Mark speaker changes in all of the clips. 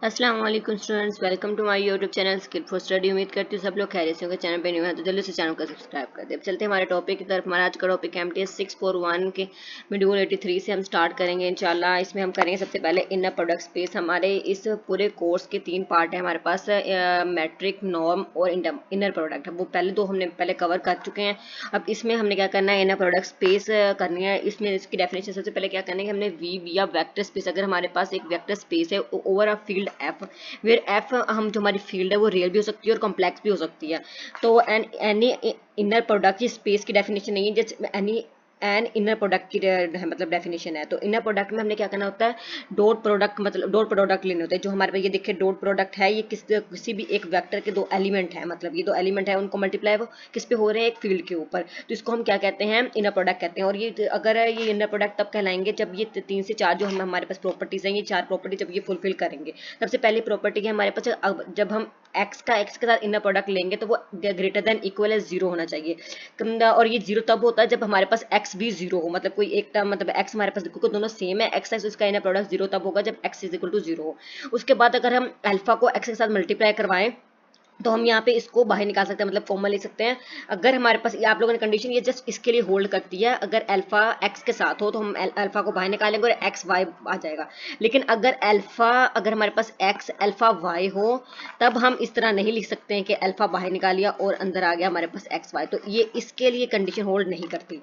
Speaker 1: अस्सलाम वालेकुम students, welcome to my YouTube channel skill for study. उम्मीद करती हूँ सब लोग खैरियत से होंगे। चैनल पे न्यू है तो जल्दी से चैनल को सब्सक्राइब कर दे। अब चलते हैं हमारे टॉपिक की तरफ। हमारा आज का टॉपिक एमटीएस 641 के मॉड्यूल 83 से हम स्टार्ट करेंगे इंशाल्लाह। इसमें हम करेंगे सबसे पहले इनर प्रोडक्ट स्पेस। हमारे इस पूरे कोर्स के 3 पार्ट है हमारे पास, मैट्रिक, नॉर्म और इनर प्रोडक्ट। वो पहले दो हमने पहले कवर कर चुके हैं। अब इसमें हमने क्या करना है, इनर प्रोडक्ट स्पेस करनी है। इसमें इसकी डेफिनेशन सबसे पहले क्या करना है कि हमने वी या वेक्टर स्पेस, अगर हमारे पास एक वेक्टर स्पेस है over a field F, where F हम जो हमारी फील्ड है वो रियल भी हो सकती है और कॉम्प्लेक्स भी हो सकती है। तो एनी इनर प्रोडक्ट की स्पेस की डेफिनेशन नहीं है, just any an inner product की मतलब डेफिनेशन है। तो इनर प्रोडक्ट में हमने क्या करना होता है, डॉट प्रोडक्ट, मतलब डॉट प्रोडक्ट लेने होते हैं। जो हमारे पास ये देखिए डॉट प्रोडक्ट है, ये किसी भी एक वेक्टर के दो एलिमेंट है, मतलब ये दो एलिमेंट है, उनको मल्टीप्लाई वो किस पे हो रहे हैं, एक फील्ड के ऊपर। तो इसको हम क्या कहते हैं, इनर प्रोडक्ट कहते हैं। और ये अगर ये इनर प्रोडक्ट तब कहलाएंगे जब ये 3 से 4 जो हम हमारे पास प्रॉपर्टीज हैं, ये 4 प्रॉपर्टी जब ये फुलफिल करेंगे। सबसे पहली प्रॉपर्टी है हमारे पास, जब हम एक्स के साथ इनर प्रोडक्ट लेंगे तो वो ग्रेटर देन इक्वल एज 0 होना चाहिए। और ये 0 तब होता है जब हमारे पास एक्स भी 0 हो, मतलब कोई एक टर्म, मतलब एक्स हमारे पास देखो दोनों सेम है, एक्स इसका इनर प्रोडक्ट 0 तब होगा जब एक्स इज इक्वल टू 0 हो। उसके बाद अगर हम अल्फा को एक्स के साथ मल्टीप्लाई करवाएं तो हम यहाँ पे इसको बाहर निकाल सकते हैं, मतलब कॉमन ले सकते हैं। अगर हमारे पास आप लोगों ने कंडीशन ये जस्ट इसके लिए होल्ड करती है, अगर अल्फा एक्स के साथ हो तो हम अल्फा को बाहर निकालेंगे और एक्स वाई आ जाएगा। लेकिन अगर हमारे पास एक्स अल्फा वाई हो तब हम इस तरह नहीं लिख सकते हैं कि अल्फा बाहर निकाल लिया और अंदर आ गया हमारे पास एक्स वाई, तो ये इसके लिए कंडीशन होल्ड नहीं करती।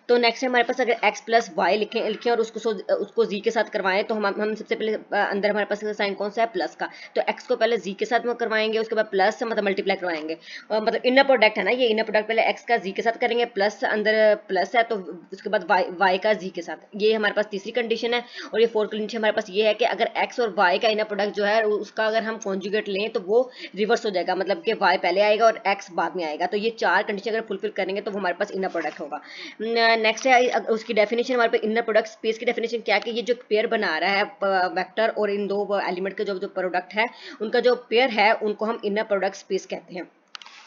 Speaker 1: तो नेक्स्ट हमारे पास अगर एक्स प्लस वाई लिखें और उसको जी के साथ करवाएं तो हम सबसे पहले अंदर हमारे पास साइन कौन सा है, प्लस का। तो एक्स को पहले जी के साथ में करवाएंगे, उसके बाद प्लस मतलब मल्टीप्लाई करवाएंगे। मतलब इनर प्रोडक्ट है ना, ये इनर प्रोडक्ट पहले एक्स का जी के साथ करेंगे, प्लस अंदर प्लस है तो उसके बाद वाई का जी के साथ। ये हमारे पास तीसरी कंडीशन है। और ये फोर्थ कंडीशन हमारे पास ये है कि अगर एक्स और वाई का इनर प्रोडक्ट जो है उसका अगर हम कॉन्जुगेट लें तो वो रिवर्स हो जाएगा, मतलब कि वाई पहले आएगा और एक्स बाद में आएगा। तो ये 4 कंडीशन अगर फुलफिल करेंगे तो वो हमारे पास इनर प्रोडक्ट होगा। नेक्स्ट है उसकी डेफिनेशन, हमारे पास इनर प्रोडक्ट स्पेस की डेफिनेशन क्या है कि ये जो पेयर बना रहा है वेक्टर और इन दो एलिमेंट के जो प्रोडक्ट है, उनका जो पेयर है उनको हम इनर प्रोडक्ट स्पेस कहते हैं।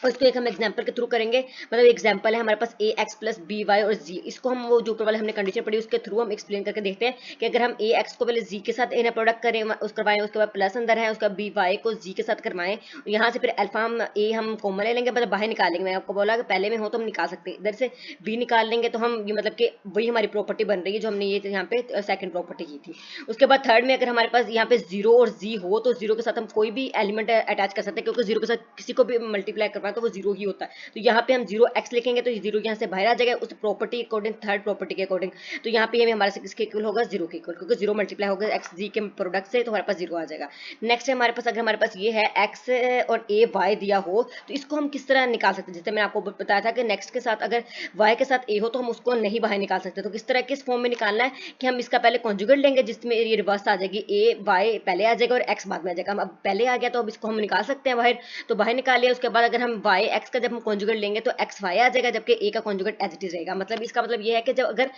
Speaker 1: और इसको एक हम एग्जांपल के थ्रू करेंगे। मतलब एग्जांपल है हमारे पास ए एक्स प्लस बी वाई और जी। इसको हम वो जो ऊपर वाले हमने कंडीशन पढ़ी उसके थ्रू हम एक्सप्लेन करके देखते हैं कि अगर हम ए एक्स को पहले जी के साथ इनर प्रोडक्ट करें उस करवाएं, उसके बाद प्लस अंदर है, उसका बी वाई को जी के साथ करवाएं, यहाँ से फिर अल्फा हम कॉमन ले लेंगे, मतलब बाहर निकालेंगे। मैंने आपको बोला कि पहले में हो तो हम निकाल सकते हैं, इधर से बी निकाल लेंगे तो हम ये मतलब कि वही हमारी प्रॉपर्टी बन रही है जो हमने ये यहाँ पे सेकंड प्रॉपर्टी की थी। उसके बाद थर्ड में अगर हमारे पास यहाँ पे जीरो और जी हो तो जीरो के साथ हम कोई भी एलिमेंट अटैच कर सकते हैं, क्योंकि जीरो के साथ किसी को भी मल्टीप्लाई करवाएं तो वो जीरो ही होता है। तो यहाँ पे हम जीरो एक्स लिखेंगे तो जीरो यहाँ से बाहर आ जाएगा उस प्रॉपर्टी अकॉर्डिंग, थर्ड प्रॉपर्टी के अकॉर्डिंग। तो यहाँ पे हमारे से किसके इक्वल होगा, जीरो के इक्वल, क्योंकि जीरो मल्टीप्लाई होगा एक्स जी के प्रोडक्ट से तो हमारे पास जीरो आ जाएगा। नेक्स्ट है हमारे पास, अगर हमारे पास ये है एक्स और ए वाई दिया हो तो इसको हम किस तरह निकाल सकते हैं। जैसे मैंने आपको बताया था कि नेक्स्ट के साथ अगर वाई के साथ ए हो तो हम उसको नहीं बाहर निकाल सकते। तो किस तरह किस फॉर्म में निकालना है कि हम इसका पहले कॉन्जुगेट लेंगे जिसमें ये रिवर्स आ जाएगी, ए वाई पहले आ जाएगा और एक्स बाद में आ जाएगा। अब पहले आ गया तो अब इसको हम निकाल सकते हैं बाहर, तो बाहर निकाल लिया। उसके बाद अगर हम वाई एक्स का जब हम कॉन्जुगेट लेंगे तो एक्स वाई आ जाएगा, जबकि ए का कॉन्जुगेट एज इट इज रहेगा। मतलब इसका मतलब ये है कि जब अगर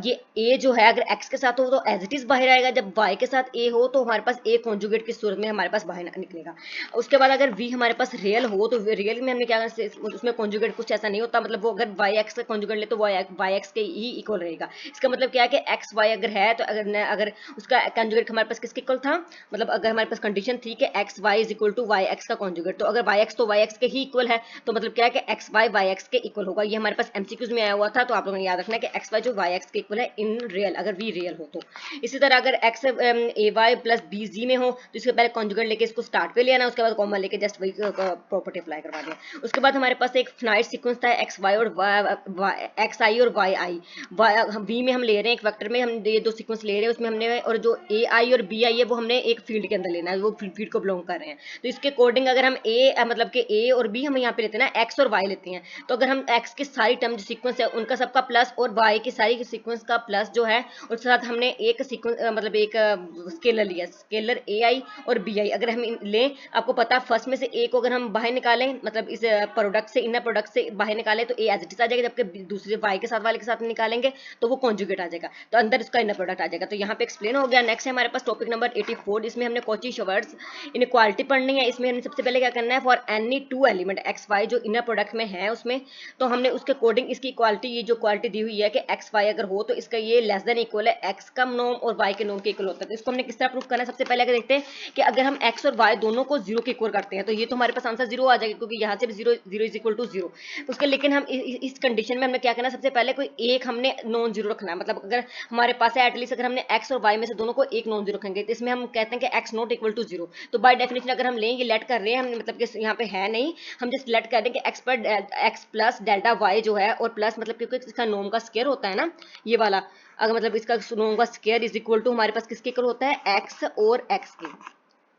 Speaker 1: ये ए जो है अगर एक्स के साथ हो तो एज इट इज बाहर आएगा, जब वाई के साथ ए हो तो हमारे पास ए कॉन्जुगेट की सूरत में हमारे पास बाहर निकलेगा। उसके बाद अगर वी हमारे पास रियल हो तो रियल में हमने क्या उसमें कॉन्जुगेट कुछ ऐसा नहीं होता, मतलब वो अगर वाई एक्स का कॉन्जुगेट ले तो वाई एक्स के ही इक्वल रहेगा। इसका मतलब क्या है कि एक्स वाई अगर है तो अगर उसका कॉन्जुगेट हमारे पास किसके इक्वल था, मतलब अगर हमारे पास कंडीशन थी कि x y is equal to y x का कॉन्जुगेट, तो अगर वाई एक्स तो वाई एक्स के ही इक्वल है, तो मतलब क्या है कि एक्स वाई एक्स के इक्वल होगा। ये हमारे पास एमसीक्यूज में आया हुआ था, तो आप लोगों ने याद रखना है कि एक्स वाई जो वाई एक्स के इक्वल है इन रियल, अगर वी रियल हो तो। इसी तरह अगर एक्स ए वाई प्लस बी जी में हो तो इसके पहले कॉन्जुगेट लेके इसको स्टार्ट पे ले आना, उसके बाद कॉमन लेके जस्ट वही प्रॉपर्टी अप्लाई करवा दिया। उसके बाद हमारे पास एक फाइनाइट सीक्वेंस था एक्स वाई और एक्स आई और वाई आई। वी में हम ले रहे हैं एक वेक्टर में, हम ये दो सीक्वेंस ले रहे हैं, उसमें हमने और जो ए आई और बी आई है वो हमने एक फील्ड के अंदर लेना है, वो फील्ड को बिलोंग कर रहे हैं। तो इसके अकॉर्डिंग अगर हम मतलब कि ए और बी हम यहाँ पे लेते हैं ना, एक्स और वाई लेते हैं, तो अगर हम एक्स की सारी टर्म जो सीक्वेंस है उनका सबका प्लस और वाई की सारी सीक्वेंस का प्लस जो है उसके साथ हमने एक सीक्वेंस मतलब एक स्केलर लिया, स्केलर ए आई और बी आई। अगर हम लें, आपको पता है फर्स्ट में से ए को अगर हम बाहर निकालें, मतलब इस प्रोडक्ट से, इनर प्रोडक्ट से बाहर निकालें तो ए एज इट इज आ जाएगा, जबकि दूसरे वाई के साथ वाले के साथ निकालेंगे तो वो कॉन्जुगेट आ जाएगा, तो अंदर उसका इनर प्रोडक्ट आ जाएगा। तो यहाँ पे एक्सप्लेन हो गया। नेक्स्ट है हमारे पास टॉपिक नंबर 84, इसमें हमने कॉची-श्वार्ट्ज इनइक्वालिटी पढ़नी है। इसमें हमने सबसे पहले क्या करना है, for any two element x y जो इनर प्रोडक्ट में है उसमें, तो हमने उसके अकॉर्डिंग इसकी इक्वालिटी, ये जो क्वालिटी दी हुई है कि एक्स वाई अगर हो तो इसका ये लेस देन इक्वल है एक्स का नॉर्म और वाई के नॉर्म के इक्वल होता है। तो इसको हमने किस तरह प्रूव करना है, सबसे पहले अगर देखते हैं कि अगर हम एक्स और वाई दोनों को जीरो के इक्वल करते हैं तो ये तो हमारे पास आंसर जीरो आ जाएगा, क्योंकि यहाँ से भी zero zero is equal to zero. उसके लेकिन हम इस कंडीशन में हमने क्या करना है, सबसे पहले कोई एक हमने नॉन जीरो रखना है। मतलब अगर हमारे पास है एटलीस्ट अगर हमने एक्स और वाई में से दोनों को एक नॉन जीरो रखेंगे तो इसमें हम कहते हैं कि x not equal to zero. तो बाय डेफिनेशन अगर हम लें, ये लेट कर रहे हैं हम, मतलब कि यहाँ पे है नहीं, हम जस्ट लेट कर रहे हैं कि एक्स प्लस डेल्टा वाई जो है, और प्लस मतलब क्योंकि इसका नॉर्म का स्क्वायर होता है ना ये वाला, अगर मतलब इसका नॉर्म का स्क्वायर इज इक्वल टू हमारे पास किसके इक्वल होता है, एक्स और एक्स के,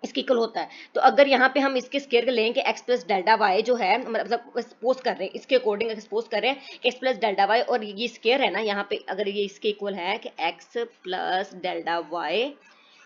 Speaker 1: इसके इक्वल होता है। तो अगर यहाँ पे हम इसके स्क्वायर के लें कि एक्स प्लस डेल्टा वाई जो है, मतलब सपोज कर रहे हैं इसके अकॉर्डिंग सपोज कर रहे हैं कि एक्स प्लस डेल्टा वाई, और ये स्क्वायर है ना यहाँ पे, अगर ये इसके इक्वल है कि एक्स प्लस डेल्टा वाई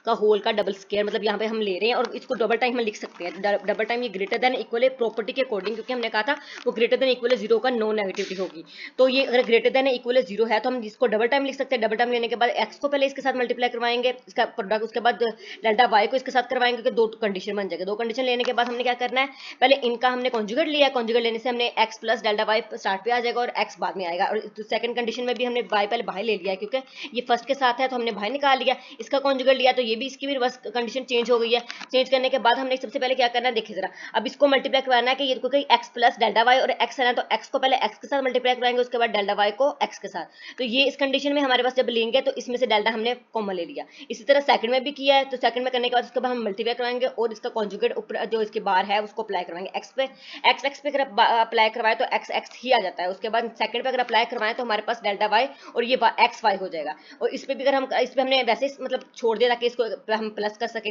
Speaker 1: का होल का डबल स्क्वायर, मतलब यहाँ पे हम ले रहे हैं और इसको डबल टाइम में लिख सकते हैं। डबल टाइम ये ग्रेटर देन इक्वल है प्रॉपर्टी के अकॉर्डिंग, क्योंकि हमने कहा था वो ग्रेटर देन इक्वल है जीरो का नो नेगेटिविटी होगी। तो ये अगर ग्रेटर देन इक्वल है जीरो है तो हम इसको डबल टाइम लिख सकते हैं। डबल टाइम लेने के बाद एक्स को पहले इसके साथ मल्टीप्लाई करवाएंगे इसका प्रोडक्ट, उसके बाद डेल्टा वाई को इसके साथ करवाएंगे, क्योंकि दो कंडीशन बन जाएगा। दो कंडीशन लेने के बाद हमने क्या करना है, पहले इनका हमने कॉन्जुगेट लिया, कॉन्जुगेट लेने से हमने x plus delta y star पे आ जाएगा और एक्स बाद में आएगा। और सेकंड कंडीशन में भी हमने वाई पहले बाहर ले लिया है, क्योंकि ये फर्स्ट के साथ है तो हमने बाहर निकाल लिया, इसका कॉन्जुगेट लिया तो ये भी इसकी भी बस कंडीशन चेंज हो गई है। चेंज करने के बाद हमने सबसे पहले क्या करना है, देखिए जरा, अब इसको मल्टीप्लाई करवाना है कि ये क्योंकि एक्स प्लस डेल्टा वाई और एक्स है ना, तो एक्स को पहले एक्स के साथ मल्टीप्लाई कराएंगे, उसके बाद डेल्टा वाई को एक्स के साथ। तो ये इस कंडीशन में हमारे पास जब लेंगे तो इसमें से डेल्टा हमने कॉमन ले लिया। इसी तरह सेकंड में भी किया है, तो सेकंड में करने के बाद उसके बाद हम मल्टीप्लाई कराएंगे और इसका कॉन्जुगेट ऊपर जो इसके बाहर है उसको अप्लाई करवाएंगे एक्स पे। एक्स पे अगर अप्लाई करवाए तो एक्स एक्स ही आ जाता है। उसके बाद सेकंड पे अगर अप्लाई करवाएं तो हमारे पास डेल्टा वाई और ये एक्स वाई हो जाएगा। और इस पे भी अगर हम इस पे हमने वैसे मतलब छोड़ दिया ताकि इसको हम प्लस कर सके।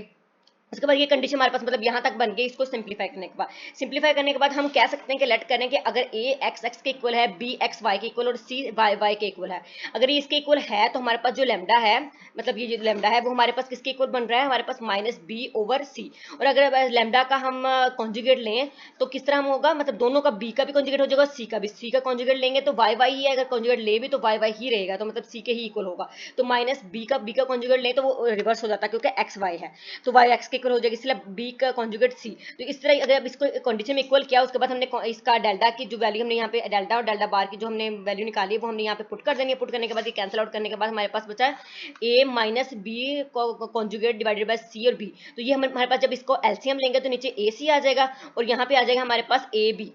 Speaker 1: उसके बाद ये कंडीशन हमारे पास मतलब यहाँ तक बन गई। इसको सिंप्लीफाई करने के बाद, सिंप्लीफाई करने के बाद हम कह सकते हैं कि लेट करें कि अगर ए एक्स एक्स के इक्वल है, बी एक्स वाई के इक्वल और सी वाई वाई के इक्वल है। अगर ये इसके इक्वल है तो हमारे पास जो लेमडा है, मतलब ये जो लेमडा है वो हमारे पास किसके इक्वल बन रहा है, हमारे पास माइनस बी ओवर सी। और अगर लेमडा का हम कॉन्जुगेट लें तो किस तरह हम होगा, मतलब दोनों का बी का भी कॉन्जुगेट हो जाएगा, सी का भी। सी का कॉन्जुगेट लेंगे तो वाई वाई ही है, अगर कॉन्जुगेट ले भी तो वाई वाई ही रहेगा, तो मतलब सी के ही इक्वल होगा। तो माइनस बी का कॉन्जुगेट लें तो वो रिवर्स हो जाता है, क्योंकि एक्स वाई है तो वाई एक्स के इक्वल हो जाएगा, इसलिए बी का कॉन्जुगेट सी। तो इस तरह अगर अब इसको कंडीशन में इक्वल किया, उसके बाद हमने इसका डेल्टा की जो वैल्यू हमने यहाँ पे डेल्टा और डेल्टा बार की जो हमने वैल्यू निकाली वो हमने यहाँ पे पुट कर देंगे। पुट करने के बाद ये कैंसिल आउट करने के बाद हमारे पास बचा है A minus B conjugate divided by C और बी। तो ये हमारे पास जब इसको एलसीएम लेंगे तो नीचे ए सी आ जाएगा और यहाँ पे आ जाएगा हमारे पास ए बी,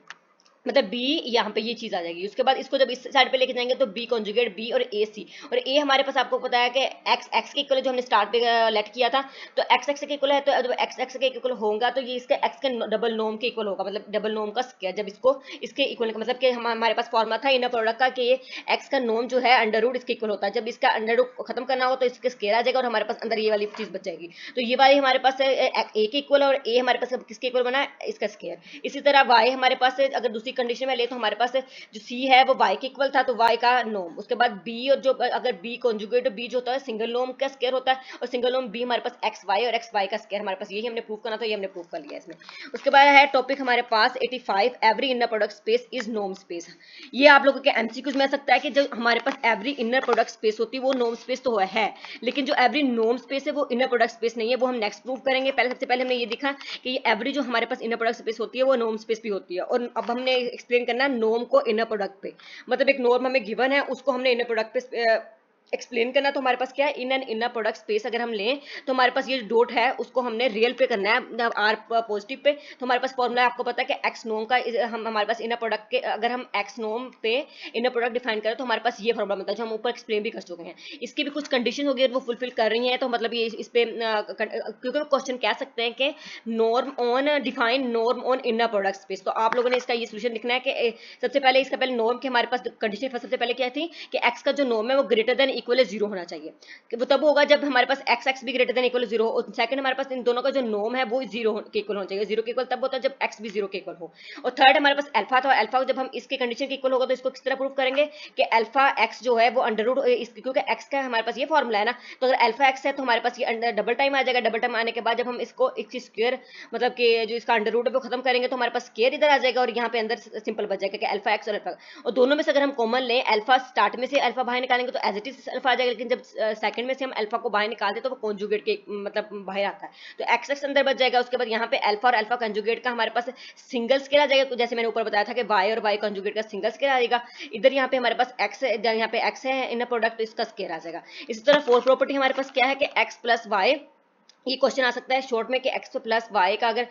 Speaker 1: मतलब बी यहाँ पे ये चीज आ जाएगी। उसके बाद इसको जब इस साइड पे लेके जाएंगे तो बी कॉन्जुगेट बी और ए सी। और ए हमारे पास आपको पता है कि एक्स एक्स के इक्वल जो हमने स्टार्ट पे लेट किया था, तो एक्स एक्स के इक्वल है, तो जब एक्स एक्स के इक्वल होगा तो ये इसके एक्स के डबल नोम के इक्वल होगा, मतलब डबल नोम का स्क्वायर। जब इसको इसके इक्वल मतलब कि हमारे पास फॉर्मूला था इनर प्रोडक्ट का कि एक्स का नोम जो है अंडर रूट इसके इक्वल होता है। जब इसका अंडर रूट खत्म करना हो तो इसके स्क्वायर आ जाएगा और हमारे पास अंदर ये वाली चीज बच जाएगी। तो ये वाली हमारे पास ए के इक्वल और ए हमारे पास किसके इक्वल बना है, इसका स्क्वायर। इसी तरह वाई हमारे पास अगर दूसरी कंडीशन में ले तो हमारे पास जो सी है वो y के इक्वल था, तो y का नोम। उसके बाद b, और जो अगर b कॉन्जुगेट b जो होता है सिंगल नोम का स्क्वायर होता है, और सिंगल नोम b हमारे पास एक्स वाई और एक्स वाई का स्क्वायर हमारे पास, यही हमने प्रूव करना था, ये हमने प्रूव कर लिया इसमें। उसके बाद है टॉपिक हमारे पास 85, every inner product space is नोम स्पेस। ये आप लोगों के एमसीक्यूज में आ सकता है कि जो हमारे पास एवरी इनर प्रोडक्ट स्पेस होती है वो नोम स्पेस तो है, लेकिन जो एवरी नोम स्पेस है वो इनर प्रोडक्ट स्पेस नहीं है, वो हम नेक्स्ट प्रूव करेंगे। पहले सबसे पहले हमने ये देखा कि ये एवरी जो हमारे पास इनर प्रोडक्ट स्पेस होती है वो नोम स्पेस भी होती है। और अब हमने एक्सप्लेन करना है नोम को इनर प्रोडक्ट पे, मतलब एक नॉर्म हमें गिवन है उसको हमने इनर प्रोडक्ट पे एक्सप्लेन करना। तो हमारे पास क्या है, in an inner product space अगर हम लें तो हमारे पास ये डॉट है उसको हमने रियल पे करना है, आर पॉजिटिव पे। तो हमारे पास फॉर्मूला आपको पता है कि एक्स नोम का हम हमारे पास इनर प्रोडक्ट के अगर हम एक्स नोम पे इनर प्रोडक्ट डिफाइन करें तो हमारे पास ये फॉर्मूला मिलता है जो हम ऊपर एक्सप्लेन भी कर चुके हैं। इसकी भी कुछ कंडीशन होगी और वो फुलफिल कर रही है, तो मतलब ये इस पे क्योंकि क्वेश्चन कह सकते हैं कि norm on define norm on inner product space. तो आप लोगों ने इसका ये सोल्यूशन लिखना है कि सबसे पहले इसका पहले नॉर्म के हमारे पास कंडीशन सबसे पहले क्या थी कि एक्स का जो नॉर्म है वो ग्रेटर देन इक्वल जीरो होना चाहिए। कि वो तब होगा जब हमारे पास एक्स एक्स भी ग्रेटर देन इक्वल जीरो हो। और सेकंड हमारे पास इन दोनों का जो नॉर्म है वो जीरो के इक्वल होना चाहिए। जीरो के इक्वल तब होता है जब एक्स भी जीरो के इक्वल हो। और थर्ड हमारे पास अल्फा था, अल्फा जब हम इसके कंडीशन के इक्वल होगा तो इसको किस तरह प्रूव करेंगे कि अल्फा एक्स जो है वो अंडर रूट, क्योंकि एक्स का हमारे पास ये फॉर्मूला है ना, तो अगर अल्फा एक्स है तो हमारे पास ये डबल टाइम आ जाएगा। डबल टाइम आने के बाद जब हम इसको इसकी स्क्वायर मतलब कि जो इसका अंडर रूट है वो खत्म करेंगे तो हमारे पास स्क्वायर इधर आ जाएगा और यहाँ पे अंदर सिंपल बच जाएगा कि अल्फा एक्स और अल्फा। और दोनों में से अगर हम कॉमन लें अल्फा स्टार्ट में से अल्फा बाहर निकालेंगे तो as it is minus alpha आ जाएगा, लेकिन जब सेकंड में से हम अल्फा को बाहर निकालते तो वो कॉन्जुगेट के मतलब बाहर आता है, तो एक्स एक्स अंदर बच जाएगा। उसके बाद यहाँ पे अल्फा और अल्फा कंजुगेट का हमारे पास सिंगल स्केयर आ जाएगा, तो जैसे मैंने ऊपर बताया था कि वाई और वाई कंजुगेट का सिंगल स्केयर आ जाएगा। इधर यहाँ पे हमारे पास एक्स, यहाँ पे एक्स है इन प्रोडक्ट, तो इसका स्केयर आ जाएगा। इसी तरह फोर्थ प्रॉपर्टी हमारे पास क्या है कि एक्स प्लस वाई, ये क्वेश्चन आ सकता है शॉर्ट में कि x प्लस वाई का अगर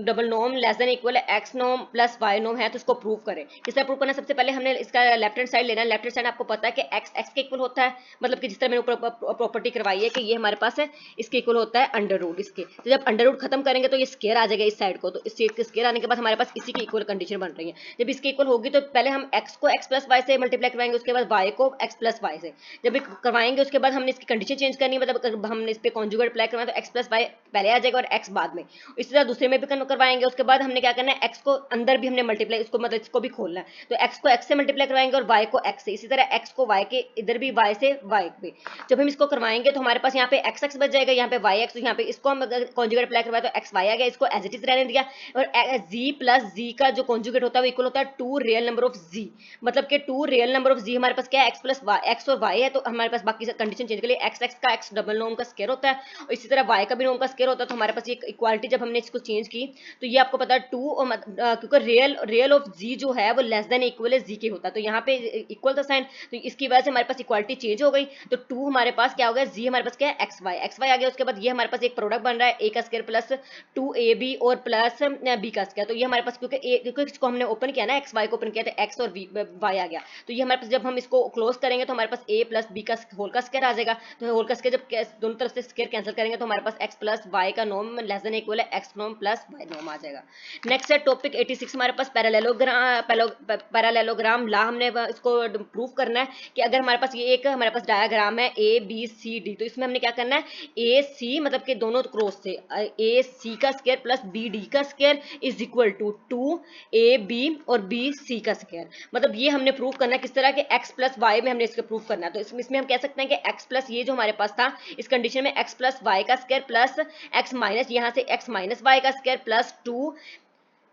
Speaker 1: double norm less than equal है x norm plus y norm है तो इसको प्रूव करें। किस तरह प्रूव करना है? सबसे पहले हमने इसका लेफ्ट हैंड साइड लेना है। लेफ्ट हैंड साइड आपको पता है कि x के इक्वल होता है, मतलब कि जिस तरह मैंने ऊपर प्रॉपर्टी करवाई है कि ये हमारे पास है, इसके इक्वल होता है अंडर रूट इसके। तो जब अंडर रूट खत्म करेंगे तो ये स्केयर आ जाएगा इस साइड को, तो इस स्केयर आने के बाद हमारे पास इसी की इक्वल कंडीशन बन रही है। जब इसके इक्वल होगी तो पहले हम x को x प्लस वाई से मल्टीप्लाई करवाएंगे, उसके बाद y को x प्लस वाई से जब करवाएंगे उसके बाद हमने इसकी कंडीशन चेंज करनी है, मतलब हमने इस पे कॉन्जुगेट अप्लाई करना है तो x प्लस वाई पहले आ जाएगा और x बाद में। इसी तरह दूसरे में भी करवाएंगे, उसके बाद हमने क्या करना है x को अंदर भी हमने मल्टीप्लाई, इसको मतलब इसको भी खोलना है, तो x को x से मल्टीप्लाई करवाएंगे और y को x से, इसी तरह x को y के इधर भी y से y पे। जब हम इसको करवाएंगे तो हमारे पास यहाँ पे x x बच जाएगा, यहाँ पे y x, तो यहाँ पे इसको हम अगर कॉन्जुगेट अप्लाई करवाए तो x y आ गया, इसको एज इट इज रहने दिया। और z प्लस z का जो कॉन्जुगेट होता है वो इक्वल होता है 2 रियल नंबर ऑफ z, मतलब कि 2 रियल नंबर ऑफ z हमारे पास क्या है x प्लस x और y है, तो हमारे पास बाकी कंडीशन चेंज के लिए x x का x डबल नॉर्म का स्क्वायर होता है और इसी तरह y का भी नॉर्म का स्क्वायर होता है। तो हमारे पास ये इक्वालिटी जब हमने इसको चेंज की तो ये आपको पता है 2 और क्योंकि रियल ऑफ z जो है वो लेस देन इक्वल है z के होता है, तो यहाँ पे इक्वल था साइन, तो इसकी वजह से हमारे पास इक्वालिटी चेंज हो गई। तो 2 हमारे पास क्या हो गया, z हमारे पास क्या है x y आ गया। उसके बाद ये हमारे पास एक प्रोडक्ट बन रहा है a का स्क्वायर प्लस 2ab और प्लस b का स्क्वायर, तो ये हमारे पास क्योंकि इसको हमने ओपन किया ना, x y को ओपन किया तो x और y आ गया, तो ये हमारे पास जब हम इसको क्लोज करेंगे तो हमारे पास a प्लस b का होल का स्क्वायर आ जाएगा। तो होल का स्क्वायर जब दोनों तरफ से स्क्वायर कैंसिल करेंगे तो हमारे पास x प्लस y का नॉर्म लेस देन इक्वल है x norm plus y norm आ जाएगा। नेक्स्ट है टॉपिक 86 हमारे पास पैरेललोग्राम ला, हमने इसको प्रूव करना है कि अगर हमारे पास ये एक हमारे पास डायग्राम है a b c d, तो इसमें हमने क्या करना है a c मतलब कि दोनों क्रॉस से a c का स्क्वायर प्लस b d का square is equal to 2 a b और b c का स्क्वायर, मतलब ये हमने प्रूव करना है किस तरह के x प्लस y में हमने इसको प्रूव करना है। तो इसमें हम कह सकते हैं कि x प्लस ये जो हमारे पास था इस कंडीशन में x प्लस वाई का स्क्वायर प्लस x माइनस यहाँ से x माइनस वाई का स्क्वायर प्लस 2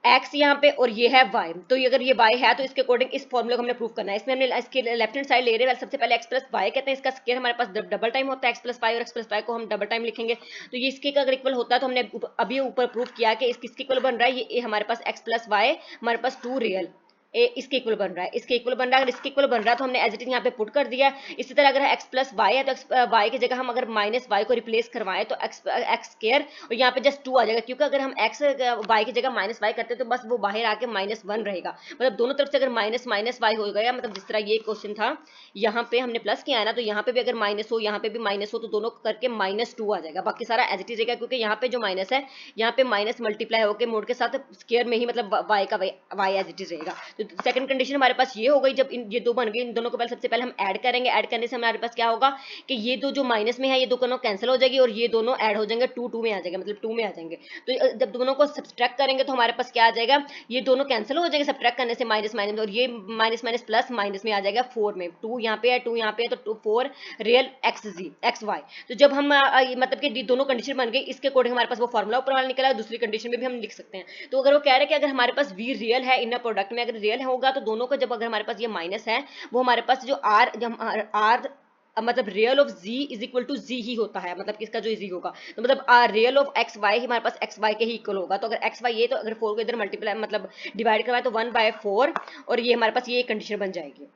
Speaker 1: x यहाँ पे और ये है y, तो ये अगर ये y है तो इसके अकॉर्डिंग इस फॉर्मूले को हमने प्रूव करना है। इसमें हमने इसके लेफ्ट हैंड साइड ले रहे हैं, सबसे पहले x प्लस वाई कहते हैं, इसका स्क्वायर हमारे पास डबल टाइम होता है x प्लस वाई, और x प्लस वाई को हम डबल टाइम लिखेंगे, तो ये इसके अगर इक्वल होता है तो हमने अभी ऊपर प्रूव किया कि इसके इक्वल बन रहा है ये हमारे पास x प्लस वाई हमारे पास 2 रियल इसके इक्वल बन रहा है, इसके इक्वल बन रहा है। अगर इसके इक्वल बन रहा है तो हमने एज इट इज यहाँ पे पुट कर दिया। इसी तरह अगर x प्लस वाई है तो y की जगह हम अगर माइनस वाई को रिप्लेस करवाएं तो x स्क्वायर और यहाँ पे जस्ट 2 आ जाएगा, क्योंकि अगर हम x y की जगह माइनस वाई करते तो बस वो बाहर आके -1 रहेगा, मतलब दोनों तरफ से अगर माइनस माइनस वाई हो गया, मतलब जिस तरह ये क्वेश्चन था यहाँ पे हमने प्लस किया है ना, तो यहाँ पे भी अगर माइनस हो यहाँ पे भी माइनस हो तो दोनों करके -2 आ जाएगा, बाकी सारा एज इट इज रहेगा, क्योंकि यहाँ पे जो माइनस है यहाँ पे माइनस मल्टीप्लाई होकर मोड के साथ स्क्वायर में ही मतलब y का y एज इट इज रहेगा। तो सेकंड कंडीशन हमारे पास ये हो गई, जब ये दो बन गए इन दोनों को पहले सबसे पहले हम ऐड करेंगे, ऐड करने से हमारे पास क्या होगा कि ये दो जो माइनस में है ये दोनों कैंसिल हो जाएगी और ये दोनों ऐड हो जाएंगे 2 में आ जाएगा, मतलब 2 में आ जाएंगे। तो जब दोनों को सब्सट्रैक्ट करेंगे तो हमारे पास क्या आ जाएगा, ये दोनों कैंसिल हो जाएंगे सब्सट्रैक्ट करने से माइनस माइनस, और ये माइनस माइनस प्लस माइनस में आ जाएगा 4 में, 2 यहाँ पे है 2 यहाँ पे है तो 4 रियल एक्स वाई। तो जब हम मतलब कि दोनों कंडीशन बन गई इसके अकॉर्डिंग हमारे पास वो फॉर्मूला ऊपर वाला निकला, दूसरी कंडीशन में भी हम लिख सकते हैं। तो अगर वो कह रहे हैं कि अगर हमारे पास वी रियल है इन प्रोडक्ट में, अगर रियल होगा तो दोनों को जब अगर हमारे पास ये माइनस है वो हमारे पास जो आर मतलब real of z is equal to z ही होता है, मतलब किसका जो z होगा तो मतलब रियल ऑफ एक्स वाई हमारे पास एक्स वाई के ही इक्वल होगा। तो अगर एक्स वाई ये तो अगर 4 को इधर मल्टीप्लाई मतलब डिवाइड करवाए तो 1/4 और ये हमारे पास ये कंडीशन बन जाएगी।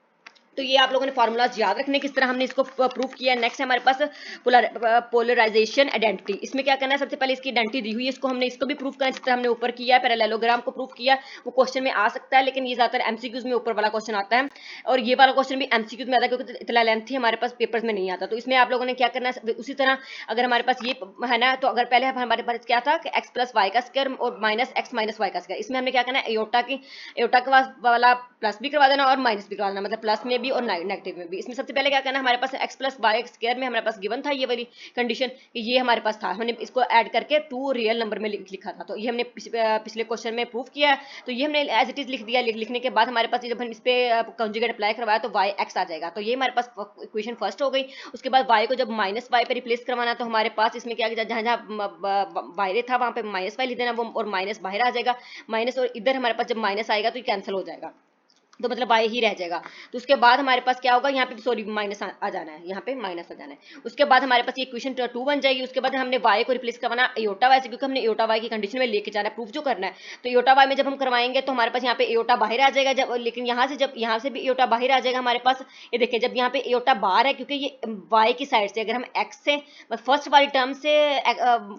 Speaker 1: तो ये आप लोगों ने फार्मूलाज याद रखने किस तरह हमने इसको प्रूफ किया। नेक्स्ट है हमारे पास पोलराइजेशन आइडेंटिटी। इसमें क्या करना है, सबसे पहले इसकी आइडेंटिटी दी हुई है, इसको हमने इसको भी प्रूफ करना है जिस तरह हमने ऊपर किया है, पैरेललोग्राम को प्रूफ किया। वो क्वेश्चन में आ सकता है लेकिन ये ज्यादातर एमसीक्यूज में ऊपर वाला क्वेश्चन आता है और ये वाला क्वेश्चन भी एमसीक्यूज में आता है क्योंकि इतना लेंथी हमारे पास पेपर्स में नहीं आता। तो इसमें आप लोगों ने क्या करना है, उसी तरह अगर हमारे पास ये है ना तो अगर पहले हमारे पास क्या था कि एक्स प्लस वाई का स्क्वायर और माइनस एक्स माइनस वाई का स्क्वायर, इसमें हमने क्या करना है एयोटा के वाला प्लस भी करवा देना और माइनस भी करवा देना, मतलब प्लस में भी और नेगेटिव में भी। इसमें सबसे पहले क्या करना है, हमारे पास x प्लस वाई स्क्वायर में हमारे पास गिवन था ये वाली कंडीशन कि ये हमारे पास था, हमने इसको ऐड करके 2 रियल नंबर में लिखा था। तो ये हमने पिछले क्वेश्चन में प्रूफ किया है, तो ये हमने एज इट इज लिख दिया। लिखने के बाद हमारे पास जब हम इस पे कंजुगेट अप्लाई करवाया तो y x आ जाएगा, तो ये हमारे पास इक्वेशन फर्स्ट हो गई। उसके बाद y को जब माइनस वाई पे रिप्लेस करवाना तो हमारे पास इसमें क्या जहाँ जहाँ बाहर था वहाँ पे माइनस वाई लिख देना वो और माइनस बाहर आ जाएगा माइनस, और इधर हमारे पास जब माइनस आएगा तो ये कैंसिल हो जाएगा। तो मतलब y ही रह जाएगा। तो उसके बाद हमारे पास क्या होगा, यहाँ पे सॉरी माइनस आ जाना है, यहाँ पे माइनस आ जाना है। उसके बाद हमारे पास ये इक्वेशन 2 बन जाएगी। उसके बाद हमने y को रिप्लेस करवाना एयोटा y से, क्योंकि हमने एयोटा y की कंडीशन में लेके जाना है, प्रूफ जो करना है। तो एयोटा y में जब हम करवाएंगे तो हमारे पास यहाँ पे एयोटा बाहर आ जाएगा, जब लेकिन यहाँ से भी एयोटा बाहर आ जाएगा हमारे पास। ये देखिए जब यहाँ पे एयोटा बाहर है, क्योंकि ये y की साइड से अगर हम x से फर्स्ट वाली टर्म से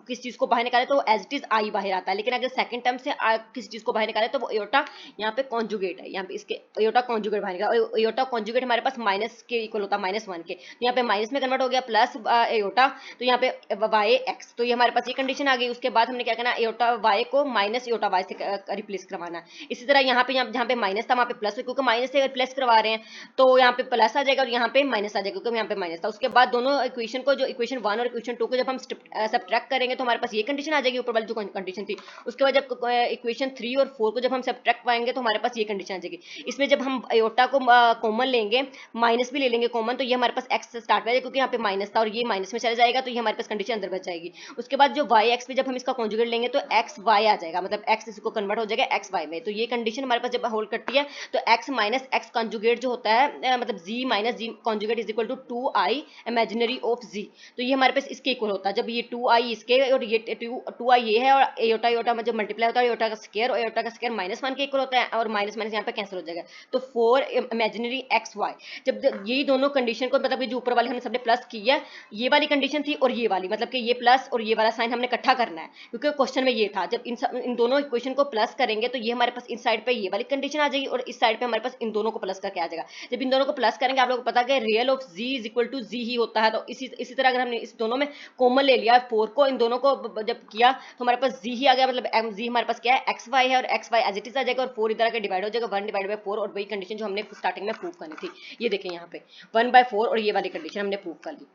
Speaker 1: किस चीज को बाहर निकाले तो एज इट इज आई बाहर आता है, लेकिन अगर सेकंड टर्म से किसी चीज को बाहर निकाले तो वो एयोटा यहाँ पे कॉन्जुगेट है, यहाँ पे इसके एयोटा कॉन्जुगेट बाहर निकाला, और एयोटा कॉन्जुगेट हमारे पास माइनस के इक्वल होता है -1 के। तो यहाँ पे माइनस में कन्वर्ट हो गया प्लस एयोटा, तो यहाँ पे वाई एक्स, तो ये हमारे पास ये कंडीशन आ गई। उसके बाद हमने क्या करना, एयोटा वाई को माइनस एयोटा वाई से रिप्लेस करवाना। इसी तरह यहाँ पे जहाँ पे माइनस था वहाँ पे प्लस, क्योंकि माइनस से अगर प्लस करवा रहे हैं तो यहाँ पे प्लस आ जाएगा और यहाँ पे माइनस आ जाएगा, क्योंकि यहाँ पे माइनस था। उसके बाद दोनों इक्वेशन को, जो इक्वेशन 1 और इक्वेशन 2 को जब हम सब्ट्रैक्ट करेंगे तो हमारे पास ये कंडीशन आ जाएगी, ऊपर वाली जो कंडीशन थी। उसके बाद जब इक्वेशन 3 और 4 को जब हम सब्ट्रैक्ट पाएंगे तो हमारे पास ये कंडीशन आ जाएगी। इसमें जब हम एयोटा को कॉमन लेंगे, माइनस भी ले लेंगे कॉमन, तो ये हमारे पास एक्स से स्टार्ट हो जाएगा, क्योंकि यहाँ पे माइनस था और ये माइनस में चला जाएगा, तो ये हमारे पास कंडीशन अंदर बच जाएगी। उसके बाद जो वाई एक्स पे जब हम इसका कॉन्जुगेट लेंगे तो एक्स वाई आ जाएगा, मतलब एक्स इसको कन्वर्ट हो जाएगा एक्स वाई में। तो ये कंडीशन हमारे पास जब होल्ड करती है तो एक्स माइनस एक्स कॉन्जुगेट जो होता है, मतलब G minus G conjugate is equal to 2i imaginary of G, तो ये हमारे पास इसके इक्वल होता है। जब ये 2i इसके और ये 2i ये है, और एयोटा एयोटा में जब मल्टीप्लाई होता है एयोटा का स्क्वायर, और एयोटा का स्क्वायर -1 के इक्वल होता है, और माइनस माइनस यहाँ पे कैंसिल हो जाएगा, तो 4 इमेजिनरी एक्स वाई। जब यही दोनों कंडीशन को, मतलब जो ऊपर वाली हमने सबने प्लस की है, ये वाली कंडीशन थी और ये वाली, मतलब कि ये प्लस और ये वाला साइन हमने इकट्ठा करना है, क्योंकि क्वेश्चन में ये था। जब इन दोनों इक्वेशन को प्लस करेंगे तो ये हमारे पास इस साइड पे ये वाली कंडीशन आ जाएगी, और इस साइड पे हमारे पास इन दोनों को प्लस करके आ जाएगा। जब इन दोनों को प्लस करेंगे, आप लोगों को पता है real of G is equal to G ही होता है, तो इसी तरह अगर हमने इस दोनों में कॉमन ले लिया 4 को, इन दोनों को जब किया तो हमारे पास जी ही आ गया, मतलब जी हमारे पास क्या है एक्स वाई है, और X Y as it is आ जाएगा, और 4 इधर आके डिवाइड हो जाएगा 1 डिवाइड बाय 4, और वही कंडीशन जो हमने स्टार्टिंग में प्रूव करनी थी। ये देखें यहाँ पे 1/4 और ये वाली कंडीशन हमने प्रूव कर ली।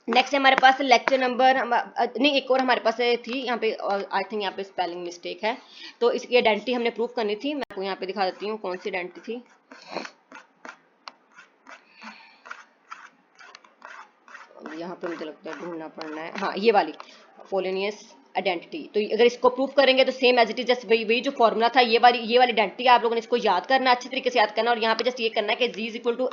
Speaker 1: नेक्स्ट हमारे पास लेक्चर नंबर नहीं, एक और हमारे पास थी यहाँ पे, आई थिंक यहाँ पे स्पेलिंग मिस्टेक है, तो इसकी आइडेंटिटी हमने प्रूव करनी थी। मैं आपको यहाँ पे दिखा देती हूँ कौन सी आइडेंटिटी थी। यहाँ पे मुझे लगता है ढूंढना पड़ना है, हाँ ये वाली पोलिनियस आइडेंटिटी। तो अगर इसको प्रूव करेंगे तो same as it is, just वही जो फॉर्मूला था, ये वाली आइडेंटिटी आप लोगों ने इसको याद करना, अच्छे तरीके से याद करना, और यहाँ पे जस्ट ये करना है कि जी इज इक्वल टू,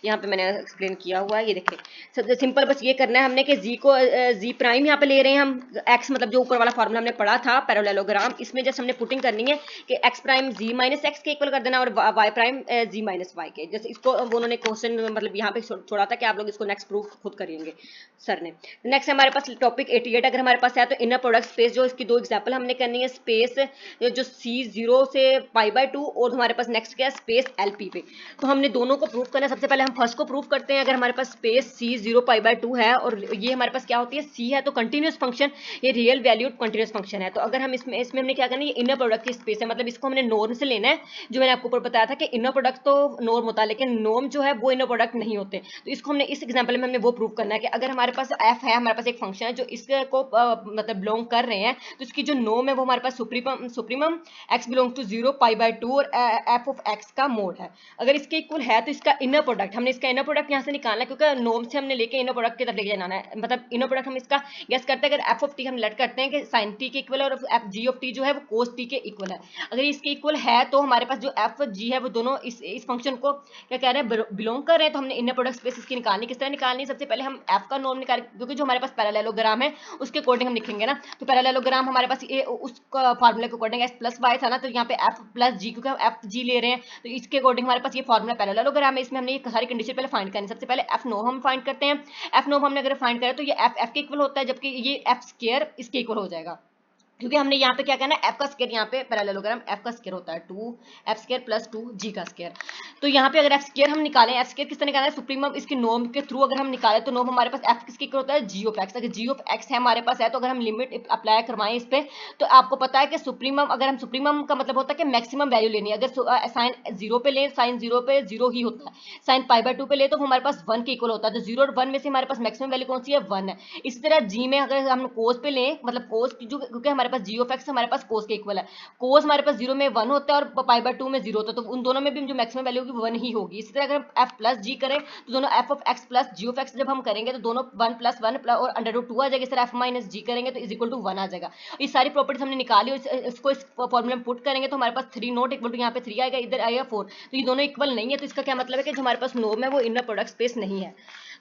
Speaker 1: यहाँ पे मैंने एक्सप्लेन किया हुआ है, ये देखिए सिंपल बस ये करना है हमने कि जी को जी प्राइम यहाँ पे ले रहे हैं हम, एक्स मतलब जो ऊपर वाला फॉर्मूला हमने पढ़ा था पैरेललोग्राम, इसमें जस्ट हमने पुटिंग करनी है कि एक्स प्राइम जी माइनस एक्स के इक्वल कर देना, और वाई प्राइम जी माइनस वाई के। जैसे इसको उन्होंने क्वेश्चन मतलब यहाँ पे छोड़ा था कि आप लोग इसको नेक्स्ट प्रूफ खुद करेंगे सर ने। नेक्स्ट हमारे पास टॉपिक 88 अगर हमारे पास है तो इनर प्रोडक्ट स्पेस, जो इसकी 2 एग्जांपल हमने करनी है, स्पेस जो C0 से π/2, और हमारे पास नेक्स्ट क्या है स्पेस LP पे। तो हमने दोनों को प्रूव करना है। सबसे पहले हम फर्स्ट को प्रूव करते हैं। अगर हमारे पास स्पेस C0 π/2 है और ये हमारे पास क्या होती है C है, तो कंटिन्यूस फंक्शन, ये रियल वैल्यूड कंटिन्यूस फंक्शन है। तो अगर हम इसमें हमने क्या करना है, ये इनर प्रोडक्ट की स्पेस है, मतलब इसको हमने नॉर्म से लेना है, जो मैंने आपको ऊपर बताया था कि इनर प्रोडक्ट तो नॉर्म होता है लेकिन नॉर्म जो है वो इनर प्रोडक्ट नहीं होते। तो इसको हमने इस एग्जांपल में हमने वो प्रूव करना है कि अगर हमारे पास f है, हमारे पास एक फंक्शन है जो इसको मतलब बिलोंग कर रहे हैं, तो इसकी जो नॉर्म है वो हमारे पास सुप्रीमम x बिलोंग टू 0 π/2 और f ऑफ x का मोड है। अगर इसके इक्वल है तो इसका इनर प्रोडक्ट, हमने इसका इनर प्रोडक्ट यहाँ से निकालना है, क्योंकि नॉर्म से हमने लेके इनर प्रोडक्ट की तरफ लेके जाना है। मतलब इनर प्रोडक्ट हम इसका गेस करते हैं, अगर f ऑफ t हम लेट करते हैं कि sin t के इक्वल है और f g ऑफ t जो है वो cos t के इक्वल है। अगर इसके इक्वल है तो हमारे पास जो f g है वो दोनों इस फंक्शन को क्या कह रहे हैं, बिलोंग कर रहे हैं। तो हमने इनर प्रोडक्ट स्पेस इसकी निकालनी, किस तरह निकालनी, सबसे पहले हम f का नॉर्म निकाल, क्योंकि जो हमारे पास पैरेललोग्राम है उसके अकॉर्डिंग हम लिखेंगे ना। तो पैरेललोग्राम हमारे पास ये उस फार्मूले के अकॉर्डिंग x प्लस y था ना, तो यहाँ पे f प्लस g, क्योंकि हम f g ले रहे हैं तो इसके अकॉर्डिंग हमारे पास ये फार्मूला पैरेललोग्राम है। इसमें हमने ये सारी कंडीशन पहले फाइंड करनी है। सबसे पहले f नॉर्म हम फाइंड करते हैं। f नॉर्म हमने अगर फाइंड करें तो ये f के इक्वल होता है, जबकि ये f स्क्वायर इसके इक्वल हो जाएगा, क्योंकि हमने यहाँ पे क्या करना है, f का स्क्वायर, यहाँ पे पैरेललोग्राम f का स्क्वायर होता है 2f स्क्वायर प्लस 2g का स्क्वायर। तो यहाँ पे अगर f स्क्वायर हम निकालें, f स्क्वायर किस तरह निकालना है, सुप्रीमम इसके नॉर्म के थ्रू अगर हम निकालें तो नॉर्म हमारे पास f किसके इक्वल होता है, g ऑफ x। अगर g ऑफ x है हमारे पास है तो अगर हम लिमिट अप्लाई करवाएं इस पे, तो आपको पता है कि सुप्रीमम, अगर हम सुप्रीमम का मतलब होता है कि मैक्सिमम वैल्यू लेनी है। अगर साइन 0 पे ले, साइन 0 पे 0 ही होता है, साइन π/2 पे ले तो हमारे पास 1 के इक्वल होता है। तो 0 और 1 में से हमारे पास मैक्सिमम वैल्यू कौन सी है, 1 है। इसी तरह g में अगर हम कोस पे लें, मतलब कोस जो, क्योंकि हमारे हमारे पास जी ऑफ एक्स हमारे पास कोस के इक्वल है, कोस हमारे पास 0 में 1 होता है और पाई बाय 2 में 0 होता है, तो उन दोनों में भी जो मैक्सिमम वैल्यू होगी वो 1 ही होगी। इसी तरह अगर हम एफ प्लस जी करें तो दोनों F of x plus G of x जब हम करेंगे तो दोनों 1 प्लस 1 और अंडर रूट 2 आ जाएगा। इस तरह एफ माइनस जी करेंगे तो इज इक्वल टू 1 आ जाएगा। ये सारी प्रॉपर्टीज हमने निकाली और इसको इस फॉर्मूले में पुट करेंगे तो हमारे पास 3 नॉट इक्वल टू यहाँ पे 3 आएगा, इधर आएगा 4, तो ये दोनों इक्वल नहीं है। तो इसका क्या मतलब है कि जो हमारे पास नॉर्म है वो इनर प्रोडक्ट स्पेस नहीं है।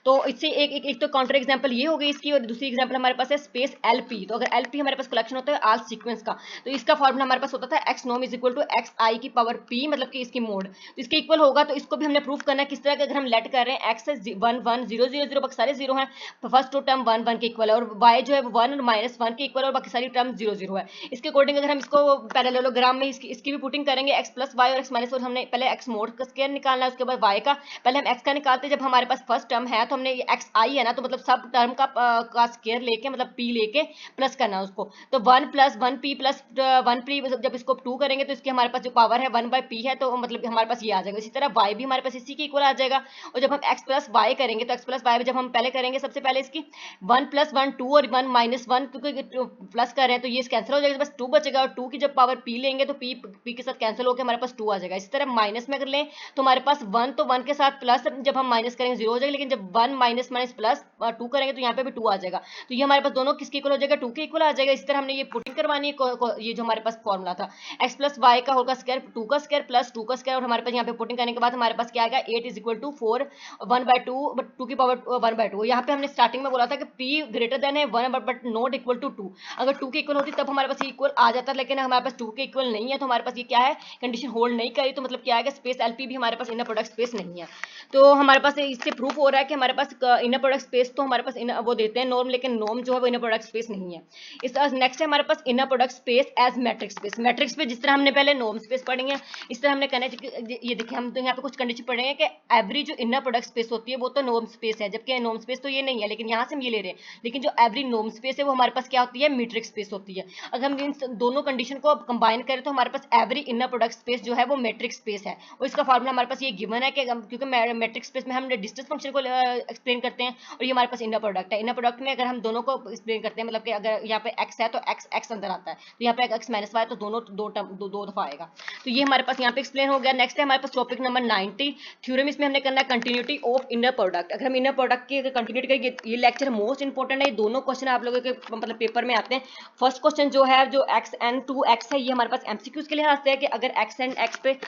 Speaker 1: तो इससे एक तो काउंटर एग्जांपल ये हो गई इसकी, और दूसरी एग्जांपल हमारे पास है स्पेस एलपी। तो अगर एलपी हमारे पास कलेक्शन होता है आल सीक्वेंस का, तो इसका फॉर्मूला हमारे पास होता था एक्स नॉम is equal to X I की पावर पी, मतलब कि इसकी मोड, तो इसके इक्वल होगा। तो इसको भी हमने प्रूफ करना है किस तरह के, अगर हम लेट कर रहे हैं एक्स 1 1 0 0 0 बाकी सारे 0 हैं, तो फर्स्ट टू टर्म 1 1 के इक्वल है, और वाई जो है वो 1 माइनस 1 के इक्वल और बाकी सारी टर्म 0 0 है। इसके अकॉर्डिंग अगर हम इसको पैरेललोग्राम में इसकी भी पुटिंग करेंगे एक्स प्लस वाई और एक्स माइनस, और हमने पहले एक्स मोड का स्क्वायर निकालना है, उसके बाद वाई का, पहले हम एक्स का निकालते हैं। जब हमारे पास फर्स्ट टर्म है तो हमने एक्स आई है ना, तो मतलब सब टर्म का स्क्वायर लेके मतलब पी लेके प्लस करना है उसको, तो 1 प्लस 1 पी प्लस 1 पी, जब इसको 2 करेंगे तो इसकी हमारे पास जो पावर है 1 बाई पी है, तो मतलब हमारे पास ये आ जाएगा। इसी तरह वाई भी हमारे पास इसी के इक्वल आ जाएगा। और जब हम एक्स प्लस वाई करेंगे तो एक्स प्लस वाई जब हम पहले करेंगे सबसे पहले इसकी 1 प्लस 1 2 और 1 माइनस 1, क्योंकि प्लस कर रहे हैं तो ये कैंसिल हो जाएगा, बस 2 बचेगा, और 2 की जब पावर पी लेंगे तो पी के साथ कैंसिल होकर हमारे पास 2 आ जाएगा। इसी तरह माइनस में अगर लें तो हमारे पास 1, तो 1 के साथ प्लस जब हम माइनस करेंगे 0 हो जाएगा, लेकिन जब 1 माइनस माइनस प्लस 2 करेंगे तो यहाँ पे भी 2 आ जाएगा। तो ये हमारे पास दोनों किसके इक्वल हो जाएगा, 2 के इक्वल आ जाएगा। इस तरह हमने ये पुटिंग करवानी है, ये जो हमारे पास फॉर्मूला था एक्स प्लस वाई का होल का स्क्वायर 2 का स्क्वायर प्लस 2 का स्क्वायर, और हमारे पास यहाँ पे पुटिंग करने के बाद हमारे पास क्या आएगा 8 is equal to 4 1 by 2 but 2 की पावर 1 बाय 2। यहाँ पे हमने स्टार्टिंग में बोला था कि p ग्रेटर देन है 1 बट नॉट इक्वल टू 2, अगर 2 के इक्वल होती तब हमारे पास इक्वल आ जाता, लेकिन हमारे पास 2 के इक्वल नहीं है, तो हमारे पास ये क्या है कंडीशन होल्ड नहीं करी, तो मतलब क्या है कि स्पेस एलपी भी हमारे पास इनर प्रोडक्ट स्पेस नहीं है। तो हमारे पास इससे प्रूफ हो रहा है कि हमारे पास इनर प्रोडक्ट स्पेस तो हमारे पास वो देते हैं नॉर्म, लेकिन नॉर्म जो है वो इनर प्रोडक्ट स्पेस नहीं है। इस नेक्स्ट है हमारे पास inner product space as matrix space. Matrix space जिस तरह हमने पहले नॉर्म स्पेस पढ़ी है, इस तरह हमने कहना है, ये देखिए हम तो यहाँ पे कुछ कंडीशन पढ़ेंगे कि एवरी जो इनर प्रोडक्ट स्पेस होती है वो तो नॉर्म स्पेस है, जबकि नॉर्म स्पेस तो ये नहीं है, लेकिन यहाँ से हम ये ले रहे हैं। लेकिन जो एवरी नॉर्म स्पेस है वो हमारे पास क्या होती है, मीट्रिक स्पेस होती है। अगर हम इन दोनों कंडीशन को कंबाइन करें तो हमारे पास एवरी इनर प्रोडक्ट स्पेस जो है वो मैट्रिक स्पेस है, और इसका फार्मूला हमारे पास ये गिवन है कि क्योंकि मैट्रिक स्पेस में हम डिस्टेंस फंक्शन को एक्सप्लेन करते हैं, और ये हमारे पास इनर प्रोडक्ट है। इनर प्रोडक्ट में अगर हम दोनों को एक्सप्लेन करते हैं, मतलब कि अगर यहाँ पे x है तो x अंदर आता है, तो यहाँ पे x माइनस वाई तो दोनों दो दफा आएगा। तो ये हमारे पास यहाँ पे एक्सप्लेन हो गया। नेक्स्ट है हमारे पास टॉपिक नंबर 90 थ्योरम। इसमें हमने करना है कंटिन्यूटी ऑफ इनर प्रोडक्ट। अगर हम इनर प्रोडक्ट की कंटिन्यूटी करेंगे, ये लेक्चर मोस्ट इंपॉर्टेंट है। ये दोनों क्वेश्चन आप लोगों के मतलब पेपर में आते हैं। फर्स्ट क्वेश्चन जो है जो xn टू x है, ये हमारे पास एमसीक्यूज के लिए आते हैं कि अगर x एंड x पे